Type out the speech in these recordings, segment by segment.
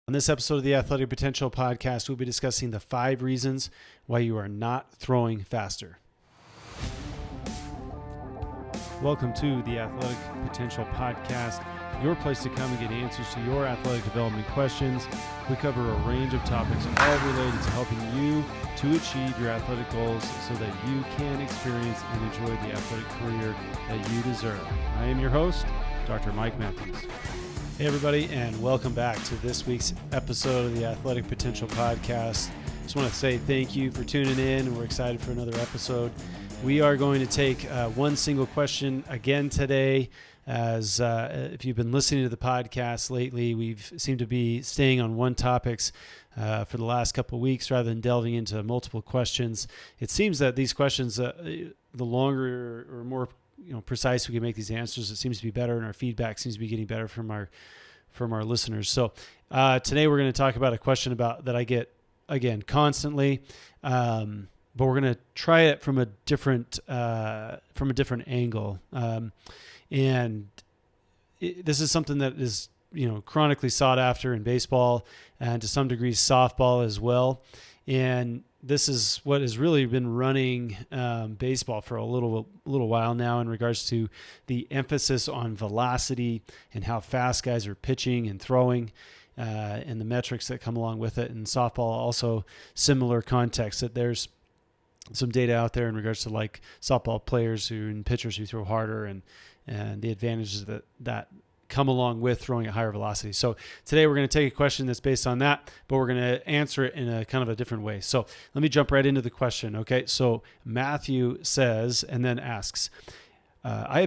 On this episode of the Athletic Potential Podcast, we'll be discussing the 5 reasons why you are not throwing faster. Welcome to the Athletic Potential Podcast, your place to come and get answers to your athletic development questions. We cover a range of topics, all related to helping you to achieve your athletic goals so that you can experience and enjoy the athletic career that you deserve. I am your host, Dr. Mike Matthews. Hey everybody, and welcome back to this week's episode of the Athletic Potential Podcast. Just want to say thank you for tuning in, and we're excited for another episode. We are going to take one single question again today, as if you've been listening to the podcast lately, we've seemed to be staying on one topics for the last couple of weeks rather than delving into multiple questions. It seems that these questions, the longer or more precise we can make these answers, it seems to be better, and our feedback seems to be getting better from our listeners. So today we're going to talk about a question that I get again constantly, but we're going to try it from a different angle. This is something that is chronically sought after in baseball and to some degree softball as well. And this is what has really been running baseball for a little while now in regards to the emphasis on velocity and how fast guys are pitching and throwing, and the metrics that come along with it. And softball also similar context, that there's some data out there in regards to like softball players and pitchers who throw harder and the advantages that come along with throwing at higher velocity. So today we're going to take a question that's based on that, but we're going to answer it in a kind of a different way. So let me jump right into the question. Okay. So Matthew says, and then asks, I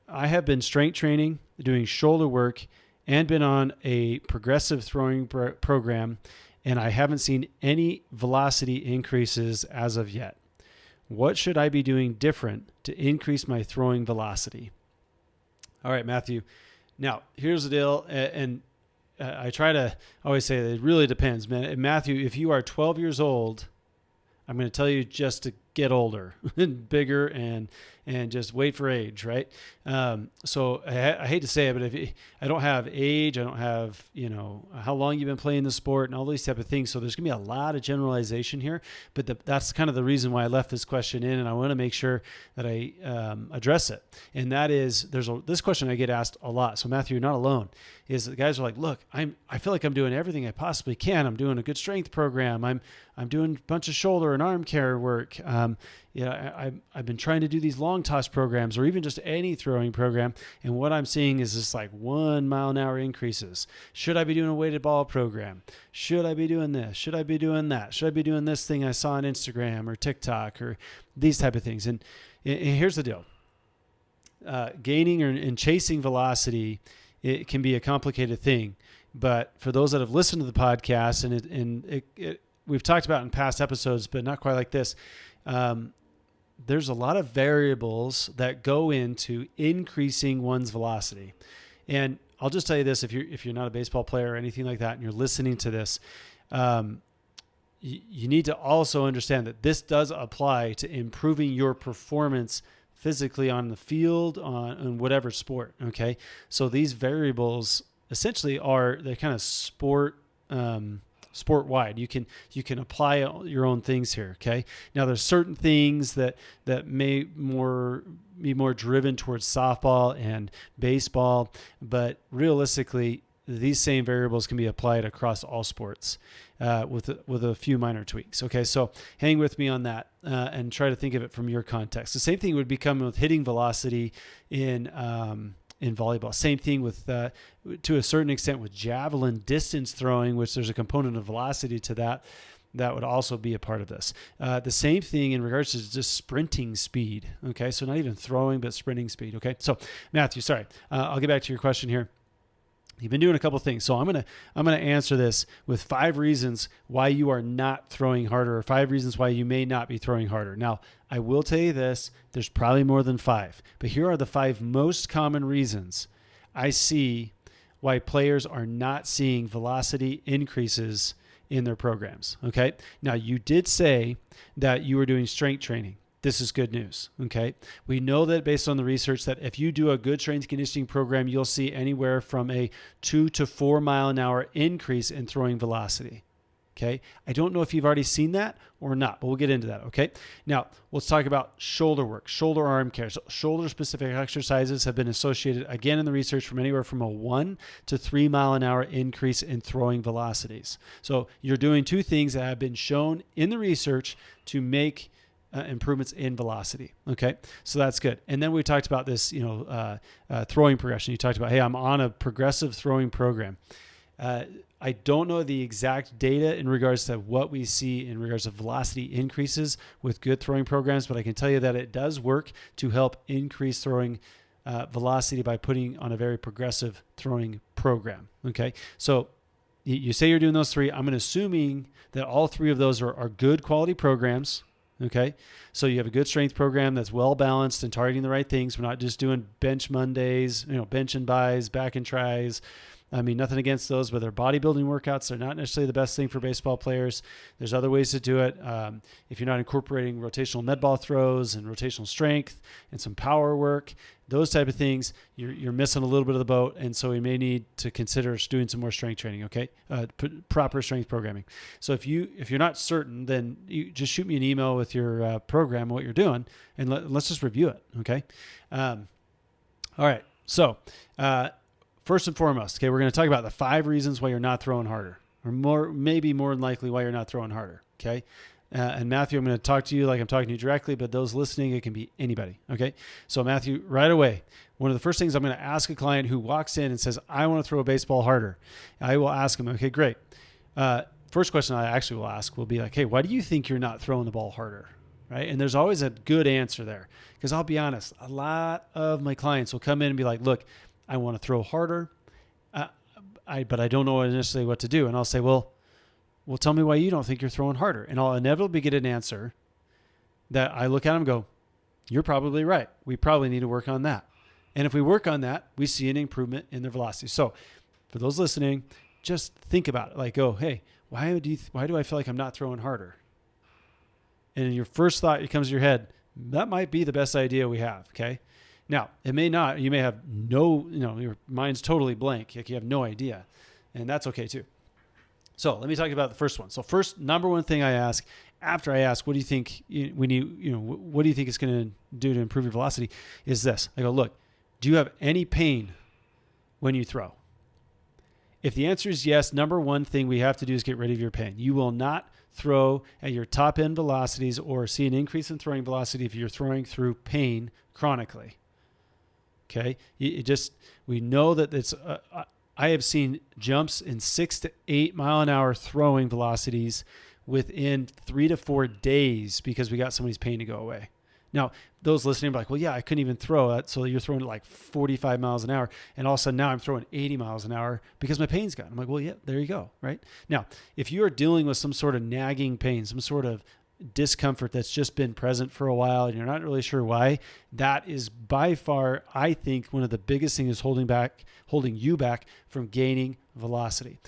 have been strength training, doing shoulder work, and been on a progressive throwing program, and I haven't seen any velocity increases as of yet. What should I be doing different to increase my throwing velocity? All right, Matthew. Now, here's the deal, and I try to always say that it really depends, man. Matthew, if you are 12 years old, I'm going to tell you just to get older and bigger and just wait for age, right? So I hate to say it, but I don't have age, I don't have, how long you've been playing the sport and all these type of things. So there's going to be a lot of generalization here, but that's kind of the reason why I left this question in, and I want to make sure that I address it. And that is, this question I get asked a lot. So Matthew, you're not alone. Is the guys are like, look, I feel like I'm doing everything I possibly can. I'm doing a good strength program. I'm doing a bunch of shoulder and arm care work. I've been trying to do these long toss programs or even just any throwing program, and what I'm seeing is just like 1 mile an hour increases. Should I be doing a weighted ball program? Should I be doing this? Should I be doing that? Should I be doing this thing I saw on Instagram or TikTok or these type of things? And here's the deal. Gaining and chasing velocity, it can be a complicated thing, but for those that have listened to the podcast, and we've talked about in past episodes, but not quite like this, there's a lot of variables that go into increasing one's velocity. And I'll just tell you this, if you're not a baseball player or anything like that, and you're listening to this, you need to also understand that this does apply to improving your performance physically on the field, on whatever sport. Okay. So these variables essentially they're kind of sport wide. You can apply your own things here. Okay. Now there's certain things that may be more driven towards softball and baseball, but realistically, these same variables can be applied across all sports with a few minor tweaks. Okay, so hang with me on that and try to think of it from your context. The same thing would become with hitting velocity in volleyball. Same thing with, to a certain extent, with javelin distance throwing, which there's a component of velocity to that. That would also be a part of this. The same thing in regards to just sprinting speed. Okay, so not even throwing, but sprinting speed. Okay, so Matthew, sorry, I'll get back to your question here. You've been doing a couple of things. So I'm gonna answer this with 5 reasons why you are not throwing harder, or 5 reasons why you may not be throwing harder. Now, I will tell you this, there's probably more than 5, but here are the 5 most common reasons I see why players are not seeing velocity increases in their programs. Okay. Now, you did say that you were doing strength training. this is good news. Okay. We know that based on the research that if you do a good strength conditioning program, you'll see anywhere from a 2 to 4 mile an hour increase in throwing velocity. Okay. I don't know if you've already seen that or not, but we'll get into that. Okay. Now let's talk about shoulder work, shoulder arm care. So shoulder specific exercises have been associated again in the research from anywhere from a 1 to 3 mile an hour increase in throwing velocities. So you're doing two things that have been shown in the research to make improvements in velocity. Okay. So that's good. And then we talked about this, throwing progression. You talked about, hey, I'm on a progressive throwing program. I don't know the exact data in regards to what we see in regards to velocity increases with good throwing programs, but I can tell you that it does work to help increase throwing velocity by putting on a very progressive throwing program. Okay. So you say you're doing those three. I'm assuming that all three of those are good quality programs. Okay. So you have a good strength program that's well balanced and targeting the right things. We're not just doing bench Mondays, bench and buys, back and tries. I mean, nothing against those, but they're bodybuilding workouts. They're not necessarily the best thing for baseball players. There's other ways to do it. If you're not incorporating rotational med ball throws and rotational strength and some power work, those type of things, you're missing a little bit of the boat. And so we may need to consider doing some more strength training. Okay. Proper strength programming. So if you're not certain, then you just shoot me an email with your program and what you're doing, and let's just review it. Okay. All right. So, first and foremost, okay, we're going to talk about the 5 reasons why you're not throwing harder, or maybe more than likely why you're not throwing harder. Okay. And Matthew, I'm going to talk to you like I'm talking to you directly, but those listening, it can be anybody. Okay. So Matthew, right away, one of the first things I'm going to ask a client who walks in and says, I want to throw a baseball harder. I will ask him, okay, great. First question I actually will ask will be like, hey, why do you think you're not throwing the ball harder? Right. And there's always a good answer there, because I'll be honest, a lot of my clients will come in and be like, look, I want to throw harder, but I don't know necessarily what to do. And I'll say, well, tell me why you don't think you're throwing harder. And I'll inevitably get an answer that I look at them and go, you're probably right. We probably need to work on that. And if we work on that, we see an improvement in their velocity. So for those listening, just think about it. Like, oh, hey, why do I feel like I'm not throwing harder? And your first thought that comes to your head, that might be the best idea we have. Okay. Now, it may not. You may have your mind's totally blank. Like you have no idea. And that's okay too. So let me talk about the first one. So first, number one thing I ask, after I ask, what do you think what do you think it's going to do to improve your velocity, is this. I go, look, do you have any pain when you throw? If the answer is yes, number one thing we have to do is get rid of your pain. You will not throw at your top end velocities or see an increase in throwing velocity if you're throwing through pain chronically. Okay. We know that it's, I have seen jumps in 6 to 8 mile an hour throwing velocities within 3 to 4 days because we got somebody's pain to go away. Now, those listening are like, well, yeah, I couldn't even throw it. So you're throwing it like 45 miles an hour. And all of a sudden now I'm throwing 80 miles an hour because my pain's gone. I'm like, well, yeah, there you go. Right. Now, if you are dealing with some sort of nagging pain, some sort of discomfort that's just been present for a while and you're not really sure why, that is by far, I think, one of the biggest things is holding you back from gaining velocity.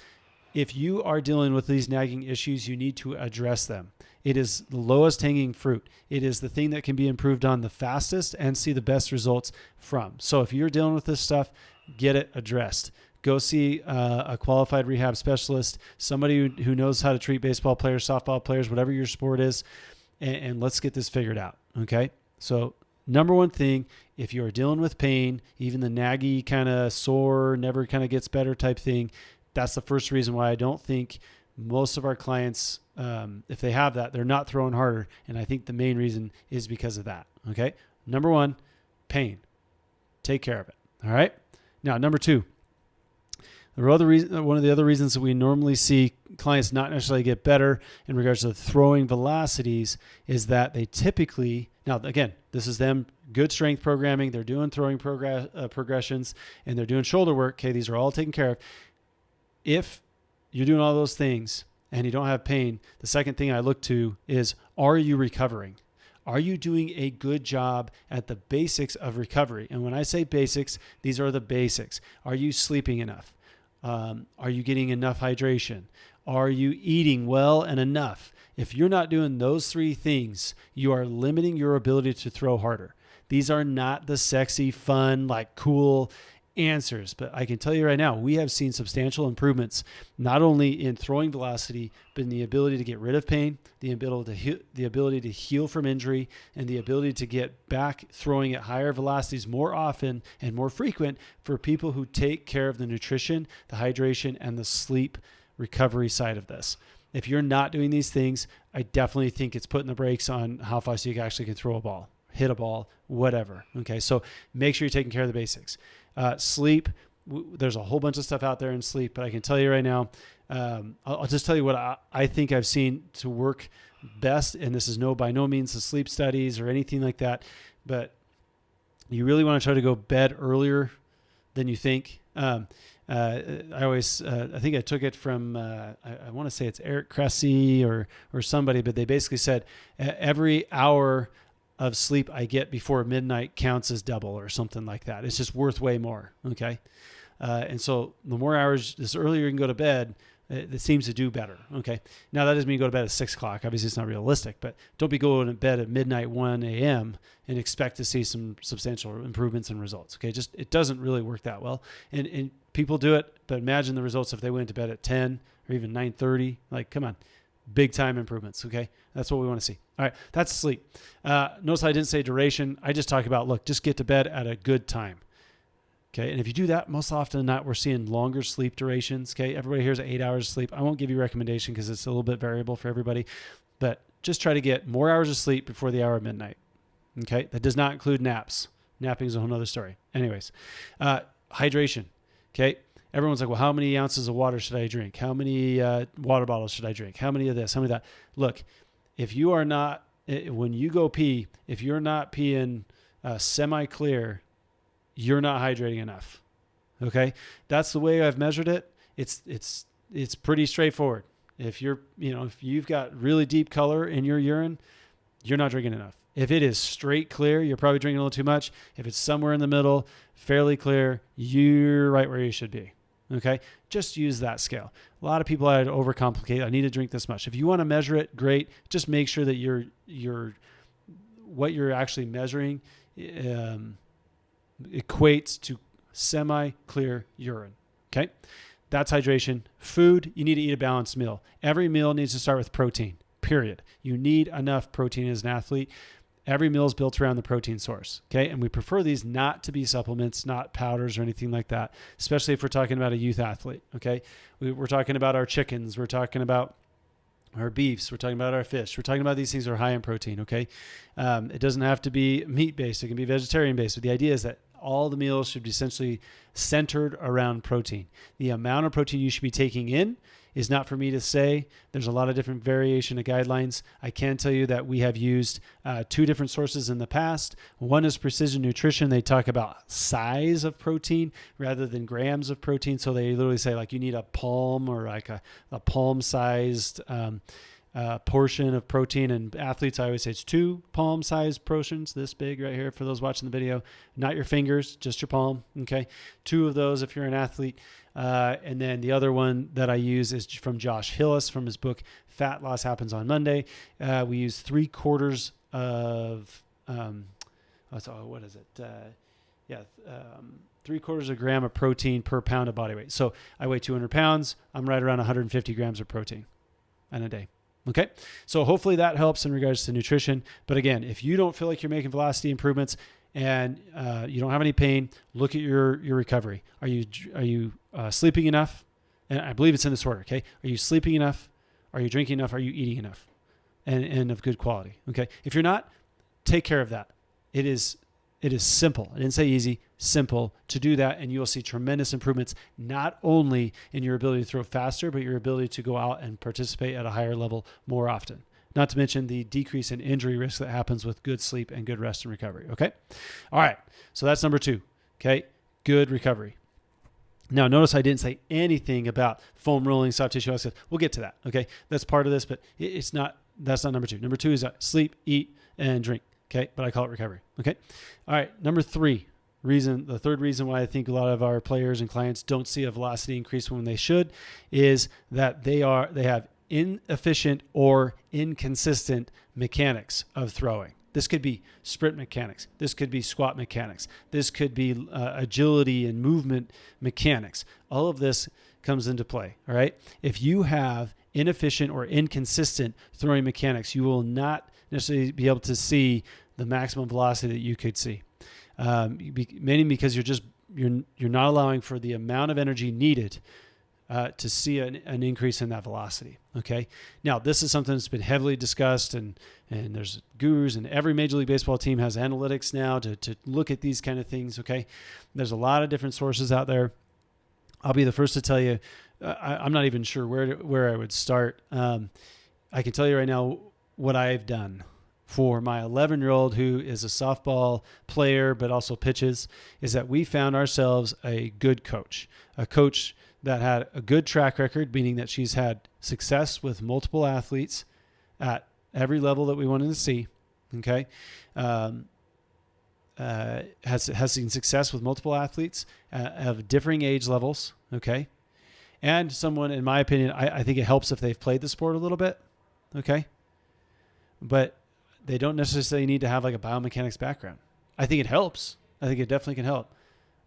If you are dealing with these nagging issues, you need to address them. It is the lowest hanging fruit. It is the thing that can be improved on the fastest and see the best results from. So if you're dealing with this stuff, get it addressed. Go see a qualified rehab specialist, somebody who knows how to treat baseball players, softball players, whatever your sport is, and let's get this figured out, okay? So number one thing, if you are dealing with pain, even the naggy kind of sore, never kind of gets better type thing, that's the first reason why I don't think most of our clients, if they have that, they're not throwing harder, and I think the main reason is because of that, okay? Number one, pain. Take care of it, all right? Now, number two, one of the other reasons that we normally see clients not necessarily get better in regards to throwing velocities is that they typically, now again, this is them good strength programming, they're doing throwing progressions, and they're doing shoulder work. Okay, these are all taken care of. If you're doing all those things and you don't have pain, the second thing I look to is, are you recovering? Are you doing a good job at the basics of recovery? And when I say basics, these are the basics. Are you sleeping enough? Are you getting enough hydration? Are you eating well and enough? If you're not doing those three things, you are limiting your ability to throw harder. These are not the sexy, fun, like cool answers, but I can tell you right now, we have seen substantial improvements, not only in throwing velocity, but in the ability to get rid of pain, the ability to heal from injury, and the ability to get back throwing at higher velocities more often and more frequent for people who take care of the nutrition, the hydration, and the sleep recovery side of this. If you're not doing these things, I definitely think it's putting the brakes on how fast you actually can throw a ball, hit a ball, whatever. Okay, so make sure you're taking care of the basics. Sleep, there's a whole bunch of stuff out there in sleep, but I can tell you right now, I'll just tell you what I think I've seen to work best, and this is by no means the sleep studies or anything like that, but you really want to try to go bed earlier than you think. I think I took it from, I want to say it's Eric Cressy or somebody, but they basically said every hour of sleep I get before midnight counts as double or something like that. It's just worth way more. Okay. And so the more hours, the earlier you can go to bed, it seems to do better. Okay. Now that doesn't mean you go to bed at 6 o'clock. Obviously it's not realistic, but don't be going to bed at midnight, 1 a.m. and expect to see some substantial improvements and results. Okay. It doesn't really work that well. And people do it, but imagine the results if they went to bed at 10 or even 9:30. Like, come on, big time improvements. Okay. That's what we want to see. All right. That's sleep. Notice I didn't say duration. I just talk about, look, just get to bed at a good time. Okay. And if you do that, most often than not, we're seeing longer sleep durations. Okay. Everybody here's 8 hours of sleep. I won't give you a recommendation because it's a little bit variable for everybody, but just try to get more hours of sleep before the hour of midnight. Okay. That does not include naps. Napping is a whole nother story. Anyways, hydration. Okay. Everyone's like, well, how many ounces of water should I drink? How many water bottles should I drink? How many of this? How many of that? Look, if you are not, when you go pee, if you're not peeing semi-clear, you're not hydrating enough. Okay. That's the way I've measured it. It's pretty straightforward. If if you've got really deep color in your urine, you're not drinking enough. If it is straight clear, you're probably drinking a little too much. If it's somewhere in the middle, fairly clear, you're right where you should be. Okay. Just use that scale. A lot of people overcomplicate. I need to drink this much. If you want to measure it, great. Just make sure that what you're actually measuring, equates to semi-clear urine. Okay. That's hydration. Food, you need to eat a balanced meal. Every meal needs to start with protein, period. You need enough protein as an athlete. Every meal is built around the protein source. Okay. And we prefer these not to be supplements, not powders or anything like that, especially if we're talking about a youth athlete. Okay. We're talking about our chickens. We're talking about our beefs. We're talking about our fish. We're talking about these things that are high in protein. Okay. It doesn't have to be meat based. It can be vegetarian based, but the idea is that all the meals should be essentially centered around protein. The amount of protein you should be taking in is not for me to say. There's a lot of different variation of guidelines. I can tell you that we have used 2 different sources in the past. One is Precision Nutrition. They talk about size of protein rather than grams of protein. So they literally say like you need a palm or like a palm-sized portion of protein. And athletes, I always say it's 2 palm-sized portions, this big right here for those watching the video. Not your fingers, just your palm. Okay, 2 of those if you're an athlete. And then the other one that I use is from Josh Hillis from his book, Fat Loss Happens on Monday. We use 3/4 of, what is it? 3/4 of a gram of protein per pound of body weight. So I weigh 200 pounds. I'm right around 150 grams of protein in a day. Okay. So hopefully that helps in regards to nutrition. But again, if you don't feel like you're making velocity improvements and you don't have any pain, look at your recovery. Are you sleeping enough? And I believe it's in this order. Okay. Are you sleeping enough? Are you drinking enough? Are you eating enough and of good quality? Okay. If you're not, take care of that. It is simple. I didn't say easy, simple to do that. And you'll see tremendous improvements, not only in your ability to throw faster, but your ability to go out and participate at a higher level more often. Not to mention the decrease in injury risk that happens with good sleep and good rest and recovery. Okay. All right. So that's number 2. Okay. Good recovery. Now, notice I didn't say anything about foam rolling, soft tissue oxygen. We'll get to that. Okay. That's part of this, but that's not number 2. Number 2 is sleep, eat, and drink. Okay. But I call it recovery. Okay. All right. Number 3. the third reason why I think a lot of our players and clients don't see a velocity increase when they should is that they have inefficient or inconsistent mechanics of throwing. This could be sprint mechanics. This could be squat mechanics. This could be agility and movement mechanics. All of this comes into play. All right. If you have inefficient or inconsistent throwing mechanics, you will not necessarily be able to see the maximum velocity that you could see. Mainly because you're not allowing for the amount of energy needed to see an increase in that velocity. Okay. Now, this is something that's been heavily discussed, and there's gurus, and every Major League Baseball team has analytics now to look at these kind of things. Okay. There's a lot of different sources out there. I'll be the first to tell you, I'm not even sure where I would start. I can tell you right now what I've done for my 11-year-old who is a softball player but also pitches, is that we found ourselves a good coach, a coach that had a good track record, meaning that she's had success with multiple athletes at every level that we wanted to see. Okay. Has seen success with multiple athletes of differing age levels. Okay. And someone, in my opinion, I think it helps if they've played the sport a little bit. Okay. But they don't necessarily need to have like a biomechanics background. I think it helps. I think it definitely can help.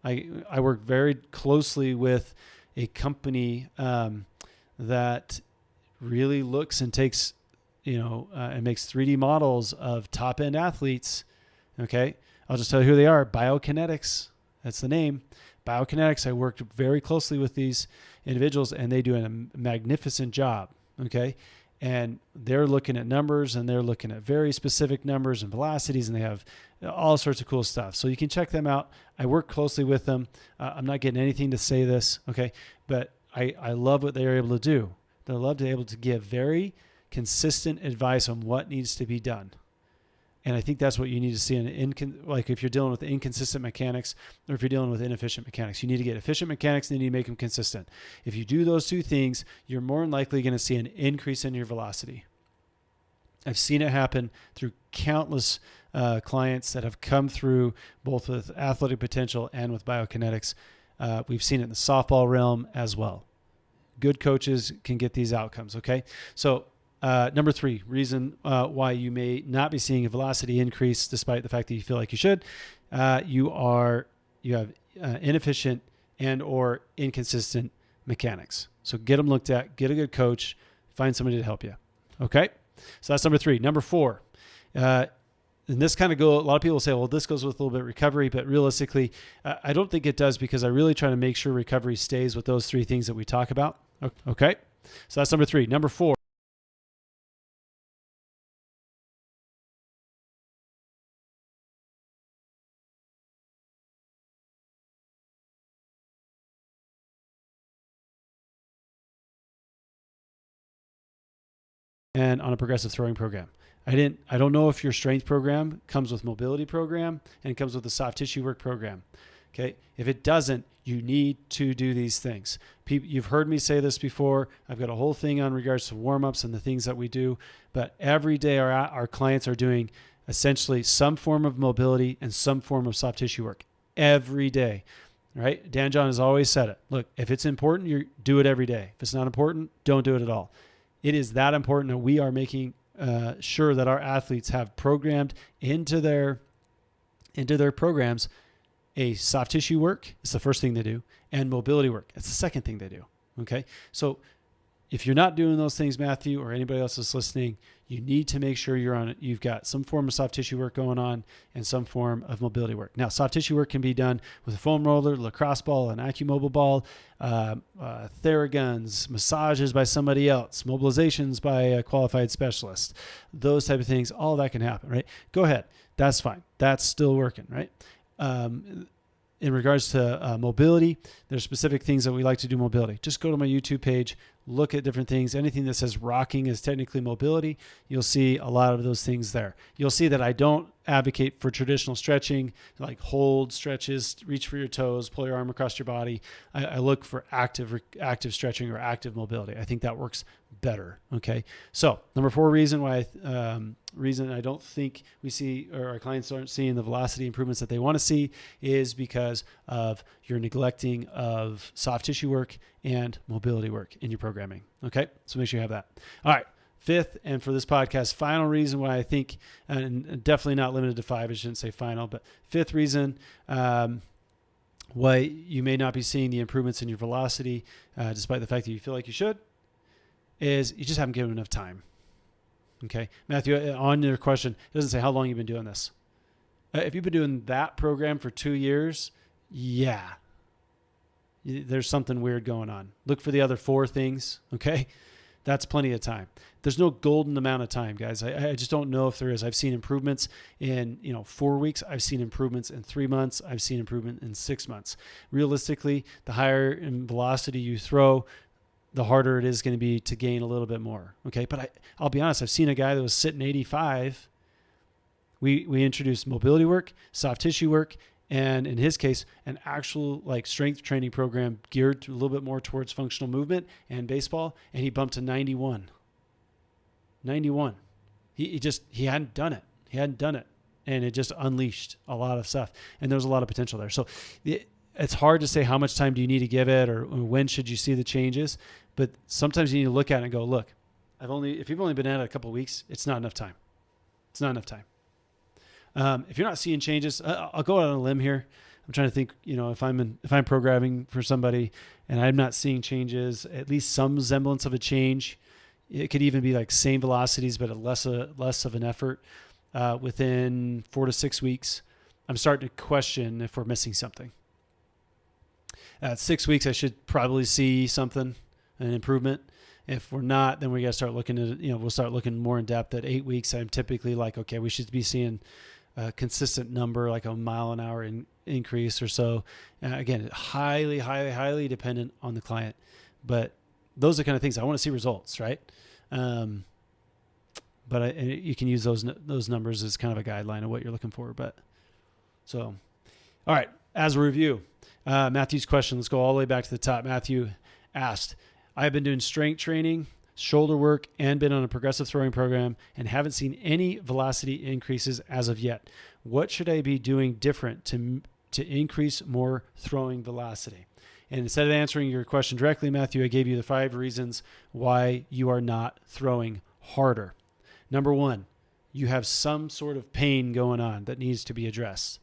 I work very closely with a company that really looks and takes, and makes 3D models of top end athletes. Okay. I'll just tell you who they are. Biokinetics. That's the name. Biokinetics. I worked very closely with these individuals, and they do a magnificent job. Okay. And they're looking at numbers, and they're looking at very specific numbers and velocities, and they have all sorts of cool stuff. So you can check them out. I work closely with them. I'm not getting anything to say this, okay? But I love what they're able to do. They love to be able to give very consistent advice on what needs to be done. And I think that's what you need to see like if you're dealing with inconsistent mechanics, or if you're dealing with inefficient mechanics. You need to get efficient mechanics, and then you make them consistent. If you do those two things, you're more than likely going to see an increase in your velocity. I've seen it happen through countless clients that have come through both with athletic potential and with biokinetics. We've seen it in the softball realm as well. Good coaches can get these outcomes, okay? So number 3, reason why you may not be seeing a velocity increase despite the fact that you feel like you should. You have inefficient and or inconsistent mechanics. So get them looked at, get a good coach, find somebody to help you. Okay. So that's number 3. Number 4, and this kind of a lot of people say, well, this goes with a little bit of recovery, but realistically, I don't think it does, because I really try to make sure recovery stays with those 3 things that we talk about. Okay. So that's number 3. Number 4. And on a progressive throwing program. I don't know if your strength program comes with mobility program and it comes with a soft tissue work program. Okay. If it doesn't, you need to do these things. You've heard me say this before. I've got a whole thing on regards to warm-ups and the things that we do, but every day our clients are doing essentially some form of mobility and some form of soft tissue work every day. Right? Dan John has always said it. Look, if it's important, you do it every day. If it's not important, don't do it at all. It is that important that we are making sure that our athletes have programmed into their programs a soft tissue work. It's the first thing they do, and mobility work. It's the second thing they do. Okay. So if you're not doing those things, Matthew, or anybody else is listening, you need to make sure you've got some form of soft tissue work going on and some form of mobility work. Now, soft tissue work can be done with a foam roller, lacrosse ball, an AccuMobile ball, Theraguns, massages by somebody else, mobilizations by a qualified specialist, those type of things. All that can happen, right? Go ahead. That's fine. That's still working, right? In regards to mobility, there's specific things that we like to do mobility. Just go to my YouTube page, look at different things. Anything that says rocking is technically mobility, you'll see a lot of those things there. You'll see that I don't advocate for traditional stretching, like hold stretches, reach for your toes, pull your arm across your body. I look for active stretching or active mobility. I think that works better. Okay. So number 4 reason why I don't think we see, or our clients aren't seeing the velocity improvements that they want to see, is because of your neglecting of soft tissue work and mobility work in your programming. Okay. So make sure you have that. All right. 5th, and for this podcast, final reason why I think, and definitely not limited to 5, I shouldn't say final, but 5th reason why you may not be seeing the improvements in your velocity, despite the fact that you feel like you should, is you just haven't given enough time. Okay. Matthew, on your question, it doesn't say how long you've been doing this. If you've been doing that program for 2 years, yeah, there's something weird going on. Look for the other 4 things. Okay. That's plenty of time. There's no golden amount of time, guys. I just don't know if there is. I've seen improvements in 4 weeks. I've seen improvements in 3 months. I've seen improvement in 6 months. Realistically, the higher in velocity you throw, the harder it is going to be to gain a little bit more. Okay, but I'll be honest. I've seen a guy that was sitting 85. We introduced mobility work, soft tissue work, and in his case, an actual like strength training program geared a little bit more towards functional movement and baseball, and he bumped to 91. 91. He hadn't done it. And it just unleashed a lot of stuff. And there's a lot of potential there. So it's hard to say how much time do you need to give it or when should you see the changes. But sometimes you need to look at it and go, look, if you've only been at it a couple of weeks, it's not enough time. It's not enough time. If you're not seeing changes, I'll go out on a limb here. I'm trying to think, if I'm programming for somebody and I'm not seeing changes, at least some semblance of a change. It could even be like same velocities, but less of an effort within 4 to 6 weeks. I'm starting to question if we're missing something. At 6 weeks, I should probably see an improvement. If we're not, then we got to start looking at, we'll start looking more in depth. At 8 weeks, I'm typically like, okay, we should be seeing a consistent number, like a mile an hour increase or so. Again, highly, highly, highly dependent on the client. But those are kind of things I want to see results, right? But you can use those numbers as kind of a guideline of what you're looking for. But so, all right, as a review, Matthew's question, let's go all the way back to the top. Matthew asked, I've been doing strength training, shoulder work, and been on a progressive throwing program and haven't seen any velocity increases as of yet. What should I be doing different to increase more throwing velocity? And instead of answering your question directly, Matthew, I gave you the 5 reasons why you are not throwing harder. Number 1, you have some sort of pain going on that needs to be addressed.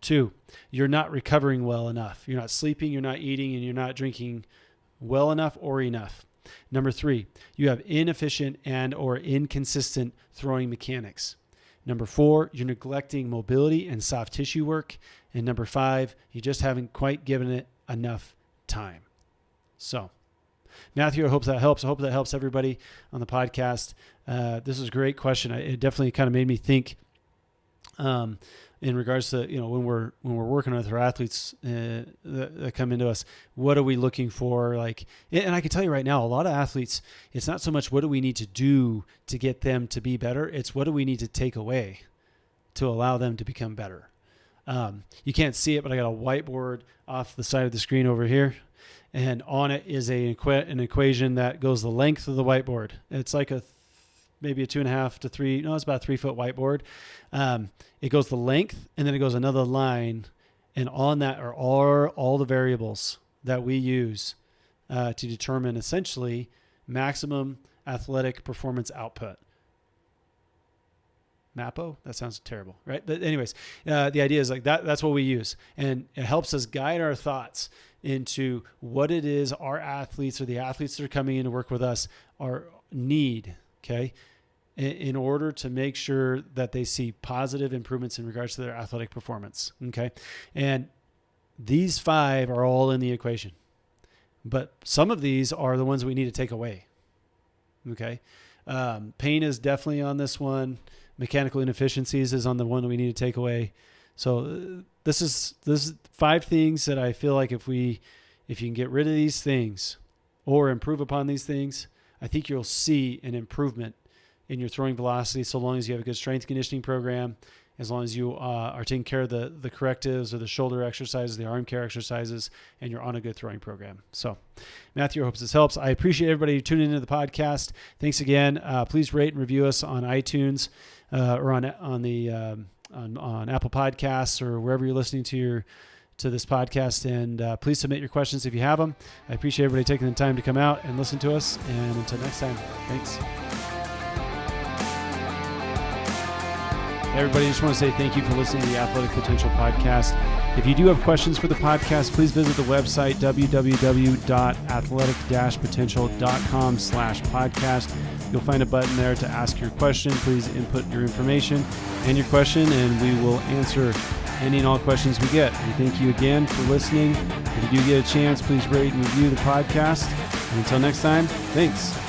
2, you're not recovering well enough. You're not sleeping, you're not eating, and you're not drinking well enough or enough. Number 3, you have inefficient and or inconsistent throwing mechanics. Number 4, you're neglecting mobility and soft tissue work. And number 5, you just haven't quite given it enough time. So, Matthew, I hope that helps. I hope that helps everybody on the podcast. This is a great question. It definitely kind of made me think in regards to, when we're working with our athletes that come into us, what are we looking for? Like, and I can tell you right now, a lot of athletes, it's not so much what do we need to do to get them to be better. It's what do we need to take away to allow them to become better. You can't see it, but I got a whiteboard off the side of the screen over here. And on it is an equation that goes the length of the whiteboard. It's like maybe a 2.5 to 3. No, it's about a 3 foot whiteboard. It goes the length and then it goes another line. And on that are all the variables that we use to determine essentially maximum athletic performance output. MAPO? That sounds terrible, right? But anyways, the idea is like that's what we use. And it helps us guide our thoughts into what it is our athletes or the athletes that are coming in to work with us need, okay, in order to make sure that they see positive improvements in regards to their athletic performance, okay? And these 5 are all in the equation. But some of these are the ones we need to take away, okay? Pain is definitely on this one. Mechanical inefficiencies is on the one that we need to take away. So this is 5 things that I feel like if you can get rid of these things, or improve upon these things, I think you'll see an improvement in your throwing velocity, so long as you have a good strength conditioning program, as long as you are taking care of the correctives or the shoulder exercises, the arm care exercises, and you're on a good throwing program. So, Matthew, I hope this helps. I appreciate everybody tuning into the podcast. Thanks again. Please rate and review us on iTunes or on Apple Podcasts or wherever you're listening to this podcast. And please submit your questions if you have them. I appreciate everybody taking the time to come out and listen to us. And until next time, thanks. Everybody, just want to say thank you for listening to the Athletic Potential Podcast. If you do have questions for the podcast, please visit the website, www.athletic-potential.com/podcast. You'll find a button there to ask your question. Please input your information and your question, and we will answer any and all questions we get. And thank you again for listening. If you do get a chance, please rate and review the podcast. And until next time, thanks.